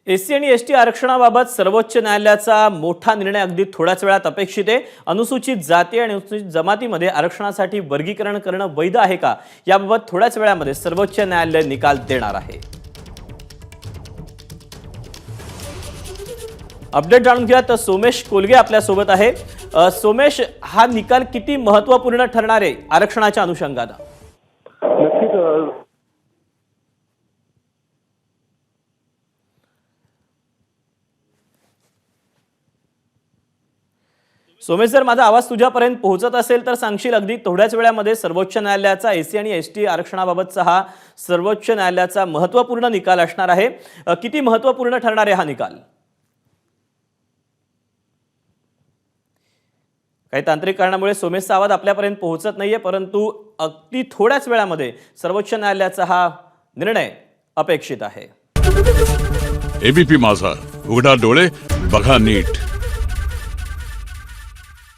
SC आणि ST आरक्षणाबाबत सर्वोच्च न्यायालयाचा मोठा निर्णय अगदी थोड्याच वेळात अपेक्षित आहे। अनुसूचित जाती आणि अनुसूचित जमातीमध्ये आरक्षणासाठी वर्गीकरण करणं वैध आहे का याबाबत थोड्याच वेळामध्ये सर्वोच्च न्यायालय निकाल देणार आहे। अपडेट जाणून घ्या तर सोमेश कोलगे आपल्या सोबत आहे। सोमेश, हा निकाल किती महत्त्वपूर्ण ठरणार आहे आरक्षणाच्या अनुषंगाने? नक्कीच सोमेश, जर माझा आवाज तुझ्यापर्यंत पोहोचत असेल तर सांगशील अगदी थोड्याच वेळामध्ये सर्वोच्च न्यायालयाचा एससी आणि एसटी आरक्षणाबाबतचा हा सर्वोच्च न्यायालयाचा महत्त्वपूर्ण निकाल असणार आहे। किती महत्त्वपूर्ण ठरणार आहे हा निकाल? काही तांत्रिक कारणामुळे सोमेशचा आवाज आपल्यापर्यंत पोहोचत नाहीये, परंतु अगदी थोड्याच वेळामध्ये सर्वोच्च न्यायालयाचा हा निर्णय अपेक्षित आहे। एबीपी माझा, उघडा डोळे बघा नीट।